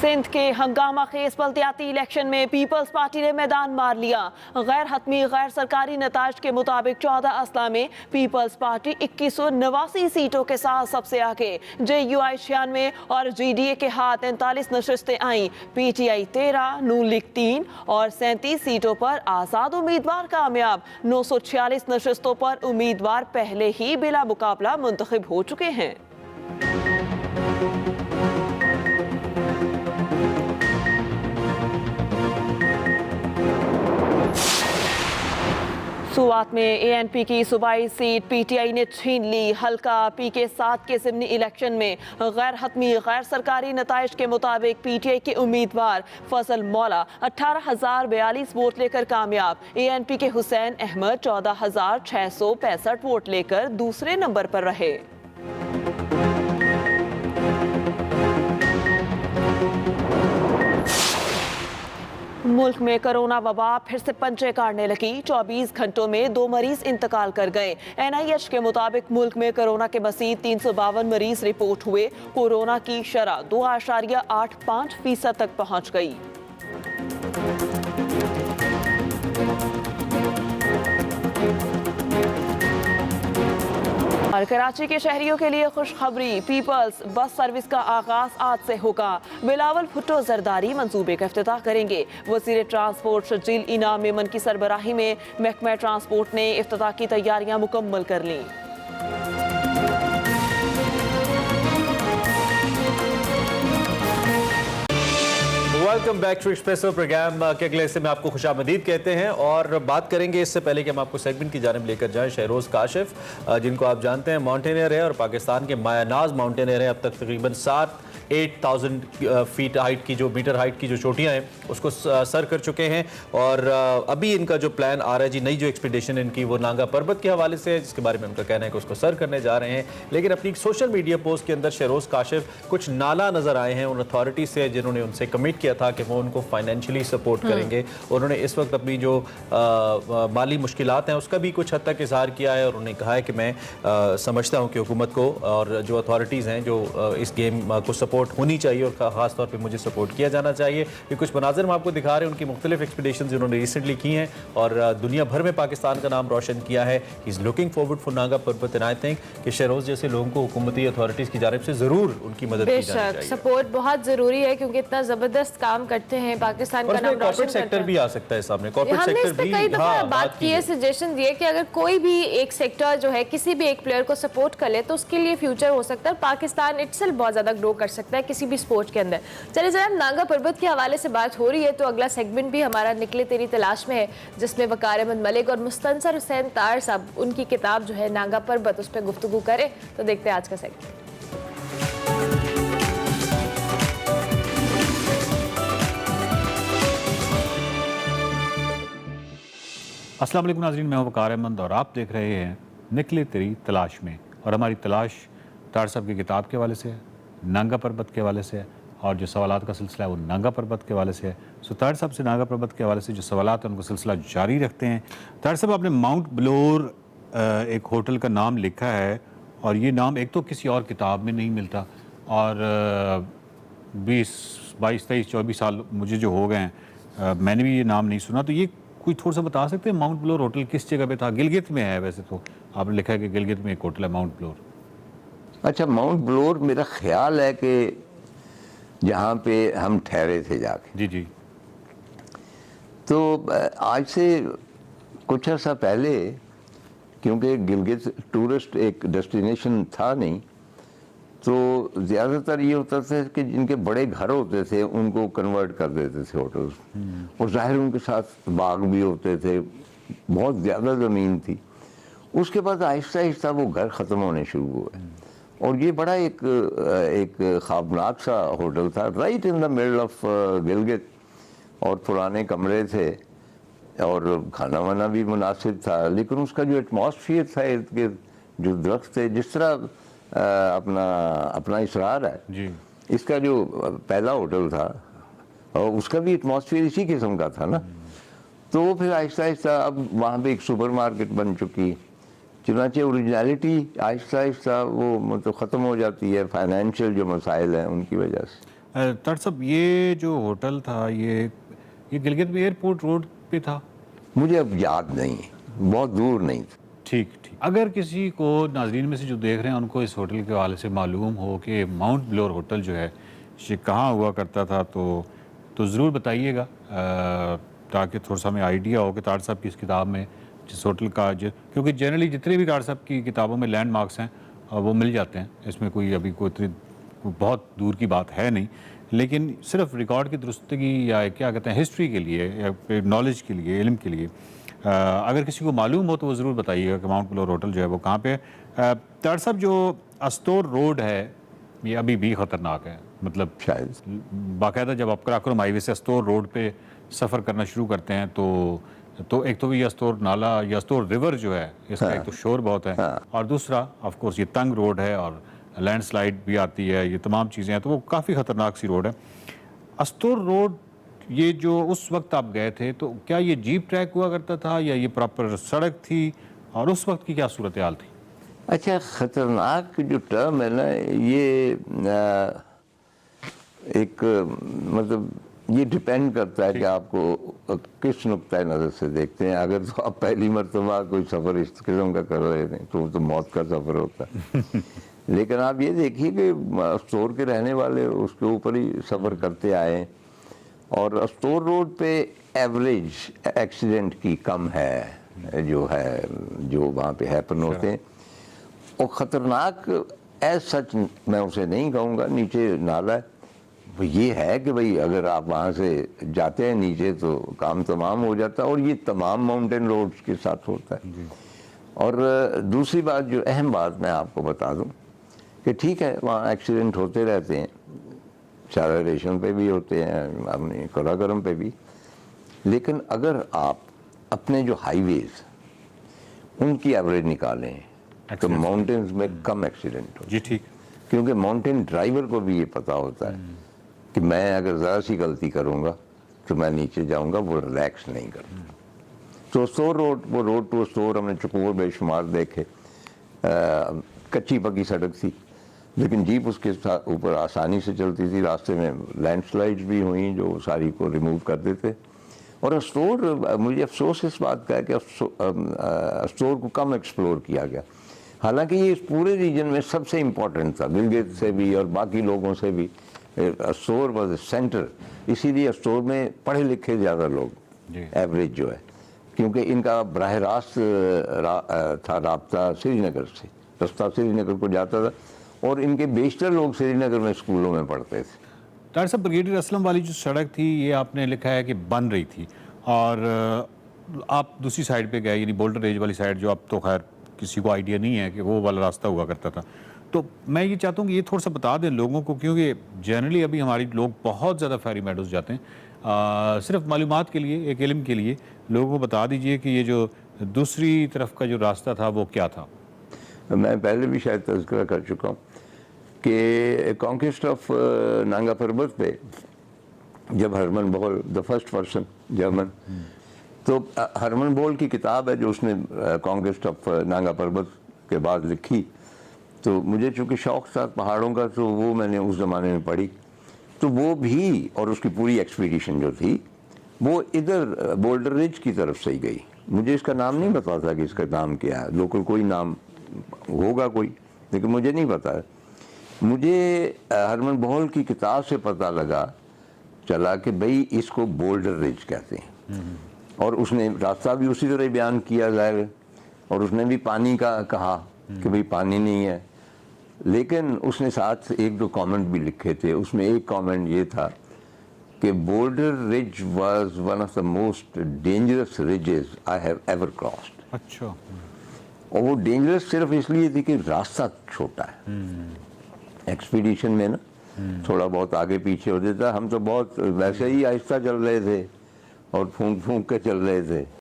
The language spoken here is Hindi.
सिंध के हंगामा खेज बल्दियाती इलेक्शन में पीपल्स पार्टी ने मैदान मार लिया। गैर हतमी गैर सरकारी नताज के मुताबिक 14 अजला में पीपल्स पार्टी 2189 सीटों के साथ सबसे आगे, JUI 96 और GDA के हाथ 39 नशस्तें आईं। PTI 13, नून लीग 3 और 37 सीटों पर आज़ाद उम्मीदवार कामयाब। 946 नशस्तों पर उम्मीदवार पहले ही बिला मुकाबला मुंतखब हो चुके हैं। सुवात में ANP की सूबाई सीट PTI ने छीन ली। हल्का PK7 के ज़िमनी इलेक्शन में गैर हतमी गैर सरकारी नताइज के मुताबिक PTI के उम्मीदवार फजल मौला 18,042 वोट लेकर कामयाब। ANP के हुसैन अहमद 14,665 वोट लेकर दूसरे नंबर पर रहे। मुल्क में कोरोना वबा फिर से पंजे काटने लगी। 24 घंटों में 2 मरीज इंतकाल कर गए। NIH के मुताबिक मुल्क में कोरोना के मज़ीद 352 मरीज रिपोर्ट हुए। कोरोना की शरह 2.85% तक पहुंच गई। और कराची के शहरियों के लिए खुशखबरी, पीपल्स बस सर्विस का आगाज आज से होगा। बिलावल भुट्टो जरदारी मंसूबे का इफ्तिताह करेंगे। वज़ीर ट्रांसपोर्ट शजील इनाम मेमन की सरबराही में महकमा ट्रांसपोर्ट ने इफ्तिताह की तैयारियां मुकम्मल कर लीं। Welcome back to Expresso program के अगले हिस्से में आपको खुशामदीद कहते हैं और बात करेंगे इससे पहले कि हम आपको सेगमेंट की जानिब लेकर जाएं। शहरोज़ काशिफ, जिनको आप जानते हैं, माउंटेनियर है और पाकिस्तान के मायानाज माउंटेनियर है। अब तक तकरीबन 8,000 फीट हाइट की, जो मीटर हाइट की जो चोटियाँ हैं, उसको सर कर चुके हैं। और अभी इनका जो प्लान आ रहा है जी, नई जो एक्सपीडिशन इनकी वो नांगा पर्वत के हवाले से है, जिसके बारे में उनका कहना है कि उसको सर करने जा रहे हैं। लेकिन अपनी सोशल मीडिया पोस्ट के अंदर शहरोज़ काशिफ कुछ नाला नज़र आए हैं उन अथॉरिटी से, जिन्होंने उनसे कमिट किया था कि वो उनको फाइनेंशियली सपोर्ट करेंगे। उन्होंने इस वक्त अपनी जो माली मुश्किलात हैं उसका भी कुछ हद तक इजहार किया है और उन्होंने कहा है कि मैं समझता हूँ कि हुकूमत को और जो अथॉरिटीज़ हैं जो इस गेम को सपोर्ट होनी चाहिए और ख़ास तौर पे मुझे सपोर्ट किया जाना चाहिए। ये कुछ मनाज़िर हम आपको दिखा रहे हैं उनकी मुख्तलिफ एक्सपीडिशन जिन्होंने रिसेंटली की हैं और दुनिया भर में पाकिस्तान का नाम रोशन किया है। Is looking forward for Naga पर्वत एंड आई थिंक कि शहरोज़ जैसे लोगों को हुकूमती अथॉरिटीज़ की जानिब से ज़रूर उनकी मदद की जानी चाहिए। सपोर्ट बहुत ज़रूरी है क्योंकि इतना ज़बरदस्त काम करते हैं, पाकिस्तान का नाम रोशन सेक्टर भी आ सकता है सामने। कॉर्पोरेट सेक्टर भी कई दफ़ा बात की है, सजेशन दिए कि अगर कोई भी एक सेक्टर जो है किसी भी एक प्लेयर को सपोर्ट कर ले तो उसके लिए फ्यूचर हो सकता है। पाकिस्तान इटसेल्फ बहुत ज़्यादा ग्रो कर सकता है किसी भी स्पोर्ट के अंदर। चलिए जरा नागा पर्वत के हवाले से बात हो रही है तो अगला सेगमेंट भी हमारा निकले तेरी तलाश में है, जिसमें वकार अहमद मलिक और मुस्तनसर हुसैन तार साहब उनकी किताब जो है नागा पर्वत उस पर गुफ्तगू करें। तो देखते हैं आज का सेगमेंट। अस्सलाम वालेकुम नाज़रीन, मैं हूं वकार अहमद और आप देख रहे हैं निकले तेरी तलाश में। और हमारी तलाश तार साहब की किताब के हवाले से है, नागा पर्वत के हवाले से है और जो सवालात का सिलसिला है वो नागा पर्वत के हवाले से है। सो तार साहब से नागा पर्वत के हवाले से जो सवालात हैं उनको सिलसिला जारी रखते हैं। तार साहब, आपने माउंट ब्लोर एक होटल का नाम लिखा है और ये नाम एक तो किसी और किताब में नहीं मिलता और 20, 22, 23, 24 साल मुझे जो हो गए हैं मैंने भी ये नाम नहीं सुना। तो ये कोई थोड़ा सा बता सकते हैं माउंट ब्लोर होटल किस जगह पे था? गिलगित में है वैसे तो, आपने लिखा है कि गिलगित में एक होटल है माउंट ब्लोर। अच्छा, माउंट ब्लोर मेरा ख्याल है कि जहाँ पे हम ठहरे थे जाके। जी जी। तो आज से कुछ अर्सा पहले, क्योंकि गिलगित टूरिस्ट एक डेस्टिनेशन था नहीं, तो ज़्यादातर ये होता था कि जिनके बड़े घर होते थे उनको कन्वर्ट कर देते थे होटल्स, और ज़ाहिर उनके साथ बाग भी होते थे, बहुत ज़्यादा ज़मीन थी। उसके बाद आहिस्ता आहिस्ता वो घर ख़त्म होने शुरू हुए और ये बड़ा एक ख़्वाबनाक सा होटल था right in the middle of Gilgit, और पुराने कमरे थे और खाना वाना भी मुनासिब था, लेकिन उसका जो एटमॉस्फियर था इर्द गिर्द, जो दरख्त थे, जिस तरह अपना इसरार है जी, इसका जो पहला होटल था और उसका भी एटमॉस्फियर इसी किस्म का था ना। तो फिर आहिस्ता आहिस्ता अब वहाँ पे एक सुपरमार्केट बन चुकी, चुनाचे ओरिजिनलिटी आहिस्ता आहिस्ता वो मतलब ख़त्म हो जाती है फाइनेंशियल जो मसाइल हैं उनकी वजह से। तार साहब, ये जो होटल था ये गिलगित में एयरपोर्ट रोड पे था? मुझे अब याद नहीं, बहुत दूर नहीं था। ठीक ठीक। अगर किसी को नाजरीन में से जो देख रहे हैं उनको इस होटल के हवाले से मालूम हो कि माउंट ब्लोर होटल जो है ये कहाँ हुआ करता था तो ज़रूर बताइएगा, ताकि थोड़ा सा हमें आइडिया हो कि तार साहब की इस किताब में जिस होटल का क्योंकि जनरली जितने भी तार साहब की किताबों में लैंडमार्क्स हैं वो मिल जाते हैं, इसमें कोई अभी कोई इतनी बहुत दूर की बात है नहीं, लेकिन सिर्फ रिकॉर्ड की दुरुस्तगी या क्या कहते हैं हिस्ट्री के लिए या नॉलेज के लिए, इल्म के लिए अगर किसी को मालूम हो तो वो ज़रूर बताइएगा कि माउंट ब्लोर होटल जो है वो कहाँ पे है। तार साहब, जो अस्तोर रोड है ये अभी भी ख़तरनाक है, मतलब शायद बाकायदा जब आप कराकोरम हाईवे से अस्तोर रोड पे सफ़र करना शुरू करते हैं तो एक तो ये अस्तोर नाला या अस्तोर रिवर जो है इसका एक तो शोर बहुत है, और दूसरा ऑफ कोर्स ये तंग रोड है और लैंडस्लाइड भी आती है, ये तमाम चीज़ें हैं, तो वो काफ़ी ख़तरनाक सी रोड है। अस्तोर रोड ये जो उस वक्त आप गए थे तो क्या ये जीप ट्रैक हुआ करता था या ये प्रॉपर सड़क थी, और उस वक्त की क्या सूरत हाल थी? अच्छा, ख़तरनाक जो टर्म है ना, ये एक मतलब ये डिपेंड करता है कि आपको किस नुक्ता नज़र से देखते हैं। अगर तो आप पहली मरतबा कोई सफ़र इस किस्म का कर रहे थे तो वो तो मौत का सफ़र होता है। लेकिन आप ये देखिए कि अस्तोर के रहने वाले उसके ऊपर ही सफ़र करते आए, और अस्तोर रोड पे एवरेज एक्सीडेंट की कम है जो वहाँ पे हैपन होते हैं। और ख़तरनाक एज सच मैं उसे नहीं कहूँगा, नीचे नाला है, ये है कि भाई अगर आप वहाँ से जाते हैं नीचे तो काम तमाम हो जाता है, और ये तमाम माउंटेन रोड्स के साथ होता है। और दूसरी बात, जो अहम बात मैं आपको बता दूं कि ठीक है वहाँ एक्सीडेंट होते रहते हैं, चारा रेशम पे भी होते हैं, अपने कराकोरम पे भी, लेकिन अगर आप अपने जो हाईवेज उनकी एवरेज निकालें तो माउंटेन्स में कम एक्सीडेंट हो। जी ठीक। क्योंकि माउंटेन ड्राइवर को भी ये पता होता है कि मैं अगर ज़रा सी गलती करूँगा तो मैं नीचे जाऊँगा, वो रिलैक्स नहीं करता। तो स्टोर रोड, वो रोड टू स्टोर हमने चकोर बेशुमार देखे, कच्ची पक्की सड़क थी, लेकिन जीप उसके ऊपर आसानी से चलती थी। रास्ते में लैंडस्लाइड्स भी हुई जो सारी को रिमूव कर देते। और स्टोर, मुझे अफसोस इस बात का है कि स्टोर को कम एक्सप्लोर किया गया, हालांकि ये इस पूरे रीजन में सबसे इम्पोर्टेंट था, गिलगित से भी और बाकी लोगों से भी। स्टोर वॉज सेंटर, इसीलिए स्टोर में पढ़े लिखे ज़्यादा लोग एवरेज जो है, क्योंकि इनका बराह रास्त था राब्ता श्रीनगर से, रास्ता श्रीनगर को जाता था, और इनके बेशतर लोग श्रीनगर में स्कूलों में पढ़ते थे। डॉक्टर साहब, ब्रिगेडियर असलम वाली जो सड़क थी ये आपने लिखा है कि बन रही थी, और आप दूसरी साइड पे गए, यानी बोल्डर रेंज वाली साइड, जो अब तो खैर किसी को आइडिया नहीं है कि वो वाला रास्ता हुआ करता था। तो मैं ये चाहता हूँ कि ये थोड़ा सा बता दें लोगों को, क्योंकि जनरली अभी हमारी लोग बहुत ज़्यादा फेरी मेडोज़ जाते हैं। सिर्फ मालूमात के लिए, एक इल्म के लिए लोगों को बता दीजिए कि ये जो दूसरी तरफ का जो रास्ता था वो क्या था। मैं पहले भी शायद तज़किरा कर चुका हूँ कि कॉन्क्वेस्ट ऑफ नांगा पर्वत पे जब हरमन बोल, द फर्स्ट पर्सन जर्मन, तो हरमन बोल की किताब है जो उसने कॉन्क्वेस्ट ऑफ नांगा पर्वत के बाद लिखी, तो मुझे चूँकि शौक़ था पहाड़ों का, तो वो मैंने उस ज़माने में पढ़ी। तो वो भी, और उसकी पूरी एक्सपीडिशन जो थी वो इधर बोल्डर रिज की तरफ से ही गई। मुझे इसका नाम नहीं पता था कि इसका नाम क्या है, लोकल कोई नाम होगा कोई, लेकिन मुझे नहीं पता है। मुझे हरमन बोल की किताब से पता चला कि भाई इसको बोल्डर रिज कहते हैं, और उसने रास्ता भी उसी तरह बयान किया जाएगा, और उसने भी पानी का कहा कि भाई पानी नहीं है, लेकिन उसने साथ एक दो कमेंट भी लिखे थे। उसमें एक कमेंट ये था कि boulder ridge was one of the most dangerous ridges I have ever crossed. अच्छा। और वो डेंजरस सिर्फ इसलिए थी कि रास्ता छोटा है, एक्सपीडिशन में ना थोड़ा बहुत आगे पीछे हो जाता। हम तो बहुत वैसे ही आहिस्ता चल रहे थे और फूंक फूंक के चल रहे थे।